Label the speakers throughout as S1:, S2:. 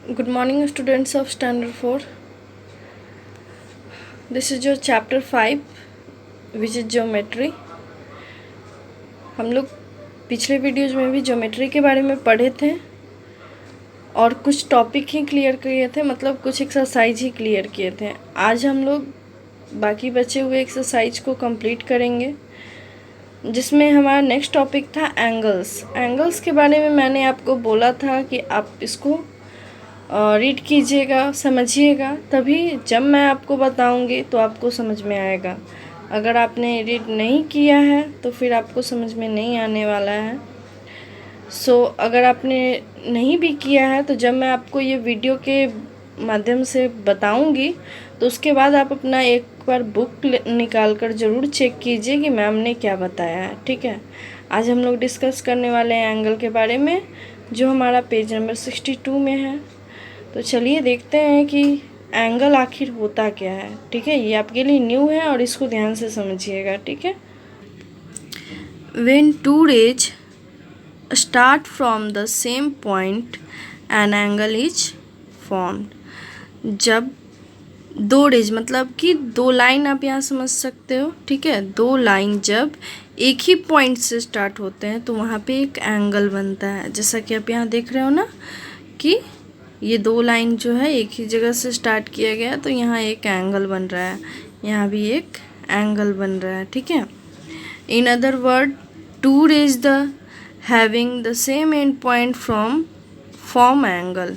S1: Good morning, students of Standard 4. This is your chapter 5, which is geometry. हम लोग पिछले videos में भी ज्योमेट्री के बारे में पढ़े थे और कुछ टॉपिक ही क्लियर किए थे, मतलब कुछ एक्सरसाइज ही क्लियर किए थे। आज हम लोग बाकी बचे हुए एक्सरसाइज को कंप्लीट करेंगे, जिसमें हमारा नेक्स्ट टॉपिक था एंगल्स। एंगल्स के बारे में मैंने आपको बोला था कि आप इसको रीड कीजिएगा, समझिएगा, तभी जब मैं आपको बताऊंगी तो आपको समझ में आएगा। अगर आपने रीड नहीं किया है तो फिर आपको समझ में नहीं आने वाला है। अगर आपने नहीं भी किया है तो जब मैं आपको ये वीडियो के माध्यम से बताऊंगी तो उसके बाद आप अपना एक बार बुक निकाल कर ज़रूर चेक कीजिए कि मैम ने क्या बताया है। ठीक है, आज हम लोग डिस्कस करने वाले हैं एंगल के बारे में, जो हमारा पेज नंबर 62 में है। तो चलिए देखते हैं कि एंगल आखिर होता क्या है। ठीक है, ये आपके लिए न्यू है और इसको ध्यान से समझिएगा। ठीक है। When two rays start from the same point, an angle is formed. जब दो रेज मतलब कि दो लाइन आप यहाँ समझ सकते हो। ठीक है, दो लाइन जब एक ही पॉइंट से स्टार्ट होते हैं तो वहाँ पे एक एंगल बनता है। जैसा कि आप यहाँ देख रहे हो ना कि ये दो लाइन जो है एक ही जगह से स्टार्ट किया गया, तो यहाँ एक एंगल बन रहा है, यहाँ भी एक एंगल बन रहा है। ठीक है, in other word to rays the having the same end point from form angle,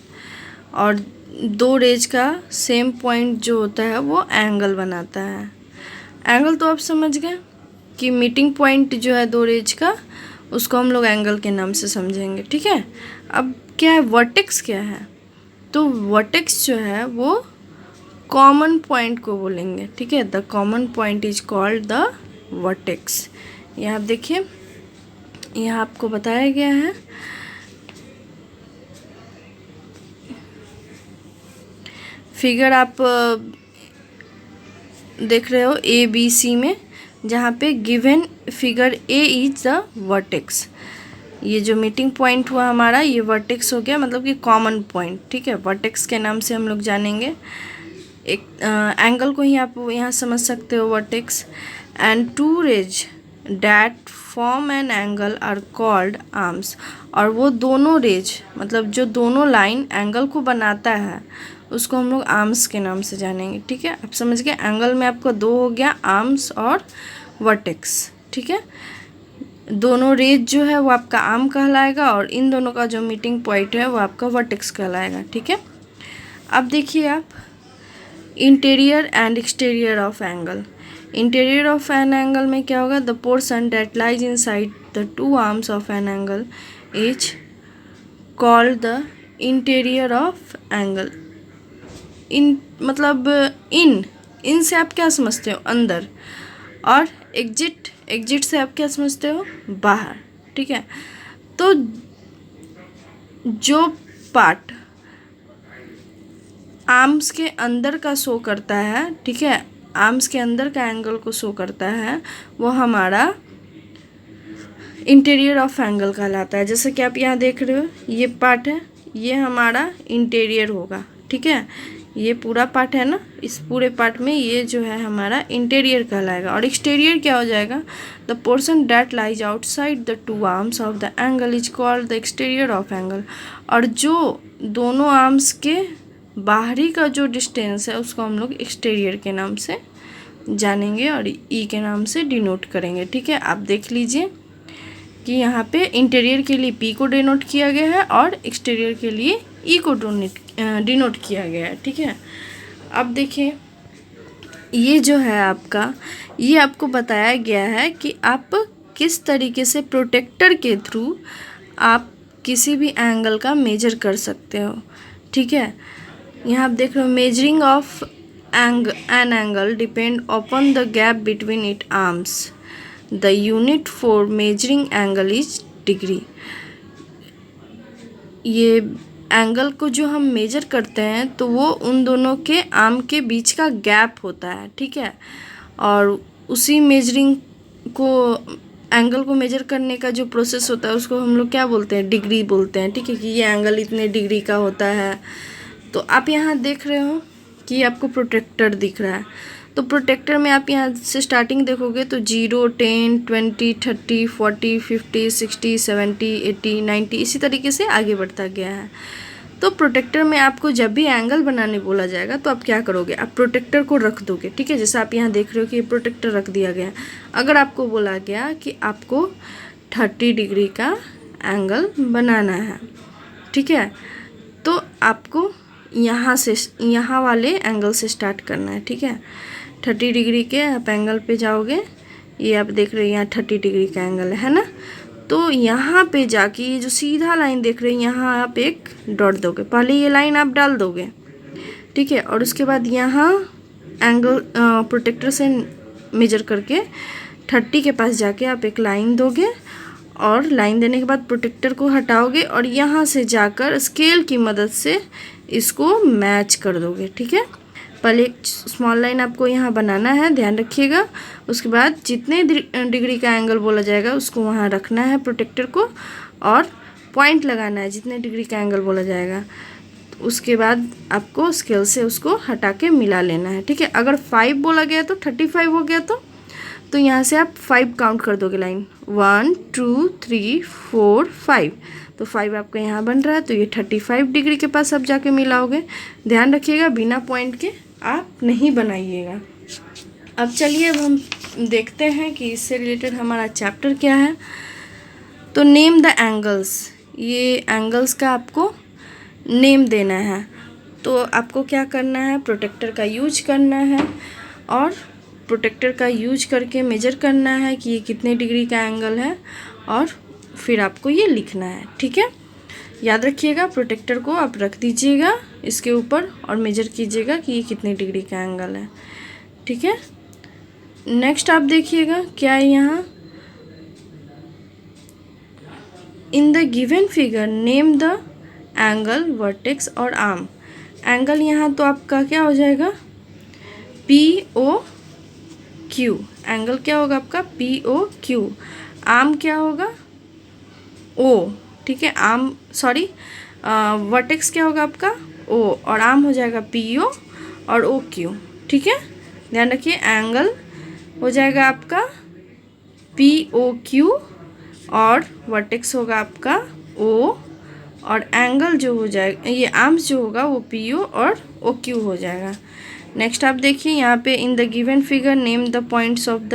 S1: और दो रेज का सेम पॉइंट जो होता है वो एंगल बनाता है। एंगल तो आप समझ गए कि मीटिंग पॉइंट जो है दो रेज का, उसको हम लोग एंगल के नाम से समझेंगे। ठीक है, अब क्या है, वर्टेक्स क्या है? तो वर्टेक्स जो है वो कॉमन पॉइंट को बोलेंगे। ठीक है, the common point is called the vertex. यहाँ आप देखिए, यहाँ आपको बताया गया है फिगर, आप देख रहे हो ए बी सी में, जहाँ पे given figure A is the vertex. ये जो मीटिंग पॉइंट हुआ हमारा, ये वर्टेक्स हो गया, मतलब कि कॉमन पॉइंट। ठीक है, वर्टेक्स के नाम से हम लोग जानेंगे। एक एंगल को ही आप यहाँ समझ सकते हो, vertex. And two rays that form an angle are called arms, और वो दोनों रेज मतलब जो दोनों लाइन एंगल को बनाता है उसको हम लोग आर्म्स के नाम से जानेंगे। ठीक है, आप समझ गए, एंगल में आपका दो हो गया, आर्म्स और वर्टेक्स। ठीक है, दोनों रेज जो है वो आपका आर्म कहलाएगा और इन दोनों का जो मीटिंग पॉइंट है वो आपका वर्टेक्स कहलाएगा। ठीक है, अब देखिए आप interior and exterior of angle. Interior of an angle में क्या होगा, the portion that lies inside the two arms of an angle is called the interior of angle. इन मतलब इन से आप क्या समझते हो, अंदर, और एग्जिट से आप क्या समझते हो, बाहर। ठीक है, तो जो पार्ट आर्म्स के अंदर का शो करता है, ठीक है, आर्म्स के अंदर का एंगल को शो करता है, वो हमारा इंटीरियर ऑफ एंगल कहलाता है। जैसे कि आप यहाँ देख रहे हो, ये पार्ट है, ये हमारा इंटीरियर होगा। ठीक है, ये पूरा पार्ट है ना, इस पूरे पार्ट में ये जो है हमारा इंटीरियर कहलाएगा। और एक्सटीरियर क्या हो जाएगा, the portion that lies outside the two arms of the angle is called the exterior of angle, और जो दोनों आर्म्स के बाहरी का जो डिस्टेंस है उसको हम लोग एक्सटीरियर के नाम से जानेंगे और ई के नाम से डिनोट करेंगे। ठीक है, आप देख लीजिए कि यहाँ पे इंटीरियर के लिए पी को डिनोट किया गया है और एक्सटीरियर के लिए ई को डिनोट किया गया है। ठीक है, अब देखिए, ये जो है आपका, ये आपको बताया गया है कि आप किस तरीके से प्रोटेक्टर के थ्रू आप किसी भी एंगल का मेजर कर सकते हो। ठीक है, यहाँ आप देख रहे हो, measuring of an angle depend upon the gap between it arms, the unit for measuring angle is degree. ये एंगल को जो हम मेजर करते हैं तो वो उन दोनों के आर्म के बीच का गैप होता है। ठीक है, और उसी मेजरिंग को, एंगल को मेजर करने का जो प्रोसेस होता है उसको हम लोग क्या बोलते हैं, डिग्री बोलते हैं। ठीक है, कि ये एंगल इतने डिग्री का होता है, तो आप यहाँ देख रहे हो कि आपको प्रोटेक्टर दिख रहा है। तो प्रोटेक्टर में आप यहाँ से स्टार्टिंग देखोगे तो 0, 10, 20, 30, 40, 50, 60, 70, 80, 90 इसी तरीके से आगे बढ़ता गया है। तो प्रोटेक्टर में आपको जब भी एंगल बनाने बोला जाएगा तो आप क्या करोगे, आप प्रोटेक्टर को रख दोगे, ठीक है। जैसे आप यहाँ देख रहे हो कि प्रोटेक्टर रख दिया गया। अगर आपको बोला गया कि आपको 30 डिग्री का एंगल बनाना है, ठीक है, तो आपको यहाँ से यहाँ वाले एंगल से स्टार्ट करना है, ठीक है। 30 डिग्री के आप एंगल पे जाओगे, ये आप देख रहे हो यहाँ 30 डिग्री का एंगल है ना। तो यहाँ पे जाके ये जो सीधा लाइन देख रहे हैं यहाँ आप एक डॉट दोगे, पहले ये लाइन आप डाल दोगे, ठीक है। और उसके बाद यहाँ एंगल प्रोटेक्टर से मेजर करके 30 के पास जाके आप एक लाइन दोगे और लाइन देने के बाद प्रोटेक्टर को हटाओगे और यहाँ से जाकर स्केल की मदद से इसको मैच कर दोगे, ठीक है। पहले एक स्मॉल लाइन आपको यहाँ बनाना है, ध्यान रखिएगा। उसके बाद जितने डिग्री का एंगल बोला जाएगा उसको वहाँ रखना है प्रोटेक्टर को और पॉइंट लगाना है जितने डिग्री का एंगल बोला जाएगा। उसके बाद आपको स्केल से उसको हटा के मिला लेना है, ठीक है। अगर 5 बोला गया तो 35 हो गया तो यहाँ से आप 5 काउंट कर दोगे लाइन, 1 2 3 4 5। तो 5 आपका यहाँ बन रहा है, तो ये 35 डिग्री के पास आप जाके मिलाओगे। ध्यान रखिएगा बिना पॉइंट के आप नहीं बनाइएगा। अब चलिए अब हम देखते हैं कि इससे रिलेटेड हमारा चैप्टर क्या है। तो नेम द एंगल्स, ये एंगल्स का आपको नेम देना है। तो आपको क्या करना है, प्रोटेक्टर का यूज करना है और प्रोटेक्टर का यूज करके मेजर करना है कि ये कितने डिग्री का एंगल है और फिर आपको ये लिखना है, ठीक है। याद रखिएगा प्रोटेक्टर को आप रख दीजिएगा इसके ऊपर और मेजर कीजिएगा कि ये कितने डिग्री का एंगल है, ठीक है। नेक्स्ट आप देखिएगा क्या है यहाँ, in the given figure name the angle, vertex और आर्म। एंगल यहाँ तो आपका क्या हो जाएगा, POQ। एंगल क्या होगा आपका, POQ। आर्म क्या होगा, O, ठीक है। आर्म वर्टेक्स क्या होगा आपका, O और आर्म हो जाएगा PO और OQ, ठीक है। ध्यान रखिए एंगल हो जाएगा आपका POQ और वर्टेक्स होगा आपका O और एंगल जो हो जाएगा, ये आर्म्स जो होगा वो PO और OQ हो जाएगा। नेक्स्ट आप देखिए यहाँ पे, in the given figure name the points of the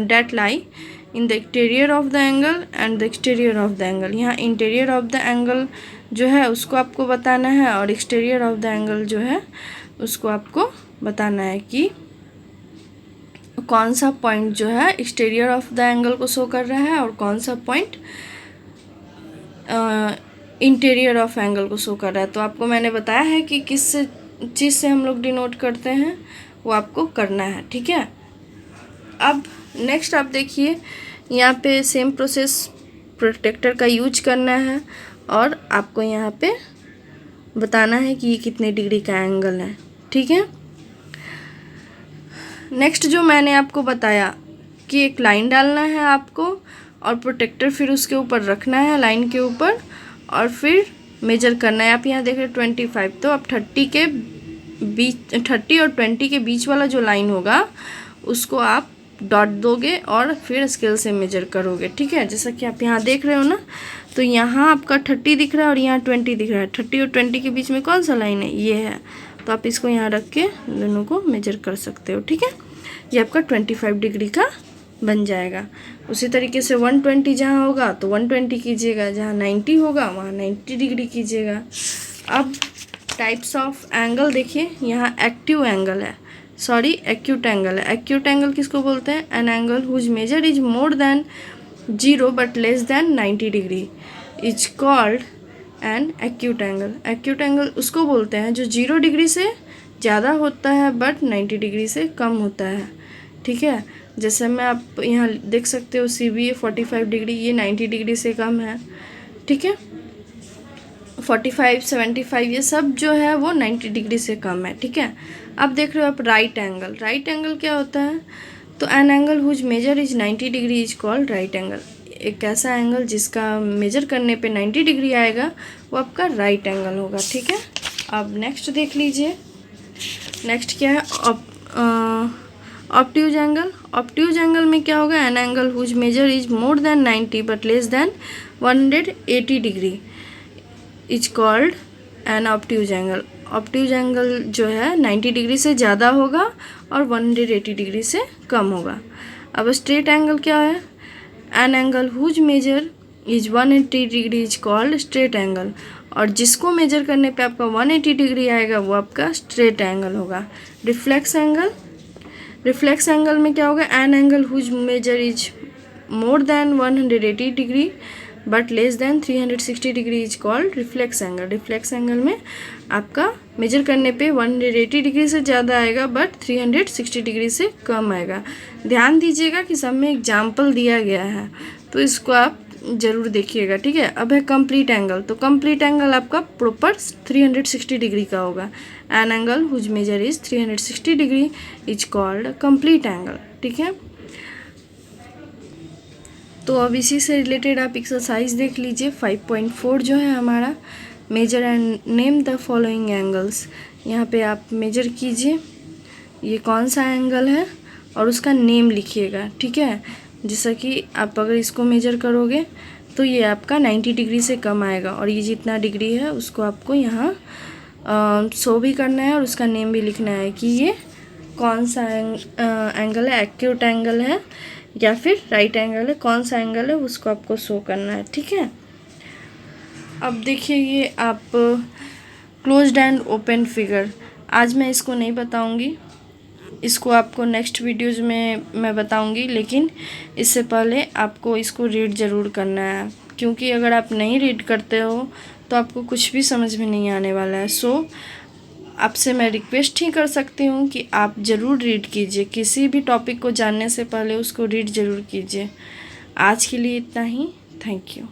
S1: date lie in the interior of the angle and the exterior of the angle. यहाँ इंटीरियर ऑफ द एंगल जो है उसको आपको बताना है और एक्सटीरियर ऑफ द एंगल जो है उसको आपको बताना है कि कौन सा पॉइंट जो है एक्सटीरियर ऑफ द एंगल को शो कर रहा है और कौन सा पॉइंट इंटीरियर ऑफ एंगल को शो कर रहा है। तो आपको मैंने बताया है कि किस चीज़ से हम लोग डिनोट करते हैं, वो आपको करना है, ठीक है। अब नेक्स्ट आप देखिए यहाँ पे सेम प्रोसेस, प्रोटेक्टर का यूज करना है और आपको यहाँ पे बताना है कि ये कितने डिग्री का एंगल है, ठीक है। नेक्स्ट जो मैंने आपको बताया कि एक लाइन डालना है आपको और प्रोटेक्टर फिर उसके ऊपर रखना है लाइन के ऊपर और फिर मेजर करना है। आप यहाँ देख रहे 25, तो आप 30 के बीच, 30 और 20 के बीच वाला जो लाइन होगा उसको आप डॉट दोगे और फिर स्केल से मेजर करोगे, ठीक है। जैसा कि आप यहाँ देख रहे हो ना, तो यहाँ आपका 30 दिख रहा है और यहाँ 20 दिख रहा है। 30 और 20 के बीच में कौन सा लाइन है, ये है। तो आप इसको यहाँ रख के दोनों को मेजर कर सकते हो, ठीक है। ये आपका 25 डिग्री का बन जाएगा। उसी तरीके से 120 जहाँ होगा तो 120 कीजिएगा, जहाँ 90 होगा वहाँ 90 डिग्री कीजिएगा। अब टाइप्स ऑफ एंगल देखिए, यहाँ एक्टिव एंगल है, सॉरी एक्यूट एंगल है। एक्यूट एंगल किसको बोलते हैं, an angle whose measure is more than 0 but less than 90 degree is called an acute angle. Acute angle उसको बोलते हैं जो 0 डिग्री से ज़्यादा होता है बट 90 डिग्री से कम होता है, ठीक है। जैसे मैं आप यहाँ देख सकते हो CBA 45 डिग्री, ये 90 डिग्री से कम है, ठीक है। 45, 75 ये सब जो है वो 90 डिग्री से कम है, ठीक है। अब देख रहे हो आप राइट एंगल। राइट एंगल क्या होता है, तो an angle whose measure is 90 degree is called right angle. एक ऐसा एंगल जिसका मेजर करने पे 90 डिग्री आएगा वो आपका राइट एंगल होगा, ठीक है। अब नेक्स्ट देख लीजिए, नेक्स्ट क्या है, ऑब्ट्यूज एंगल। ऑब्ट्यूज एंगल में क्या होगा, an angle whose measure is more than 90 but less than 180 degree is called an obtuse angle. Obtuse angle जो है 90 डिग्री से ज़्यादा होगा और 180 डिग्री से कम होगा। अब स्ट्रेट एंगल क्या है, an angle whose measure is 180 degree is called straight angle, और जिसको मेजर करने पे आपका 180 डिग्री आएगा वो आपका स्ट्रेट एंगल होगा। रिफ्लेक्स एंगल, रिफ्लेक्स एंगल में क्या होगा, an angle whose measure is more than 180 degree but less than 360 degree is called reflex angle. Reflex angle में आपका मेजर करने पे 180 डिग्री से ज़्यादा आएगा बट 360 डिग्री से कम आएगा। ध्यान दीजिएगा कि सब में एग्जाम्पल दिया गया है, तो इसको आप ज़रूर देखिएगा, ठीक है। अब है कंप्लीट एंगल, तो कंप्लीट एंगल आपका प्रॉपर 360 डिग्री का होगा। An angle whose measure is 360 degree is called complete angle, ठीक है। तो अब इसी से रिलेटेड आप एक्सरसाइज देख लीजिए 5.4 जो है हमारा, measure and name the following angles. यहाँ पे आप मेजर कीजिए ये कौन सा एंगल है और उसका नेम लिखिएगा, ठीक है। जैसा कि आप अगर इसको मेजर करोगे तो ये आपका 90 डिग्री से कम आएगा, और ये जितना डिग्री है उसको आपको यहाँ शो भी करना है और उसका नेम भी लिखना है कि ये कौन सा एंगल है, एक्यूट एंगल है या फिर राइट एंगल है, कौन सा एंगल है उसको आपको शो करना है, ठीक है। अब देखिए ये आप क्लोज्ड एंड ओपन फिगर, आज मैं इसको नहीं बताऊंगी, इसको आपको नेक्स्ट वीडियोज़ में मैं बताऊंगी, लेकिन इससे पहले आपको इसको रीड ज़रूर करना है, क्योंकि अगर आप नहीं रीड करते हो तो आपको कुछ भी समझ में नहीं आने वाला है। सो आपसे मैं रिक्वेस्ट ही कर सकती हूँ कि आप ज़रूर रीड कीजिए, किसी भी टॉपिक को जानने से पहले उसको रीड ज़रूर कीजिए। आज के लिए इतना ही, थैंक यू।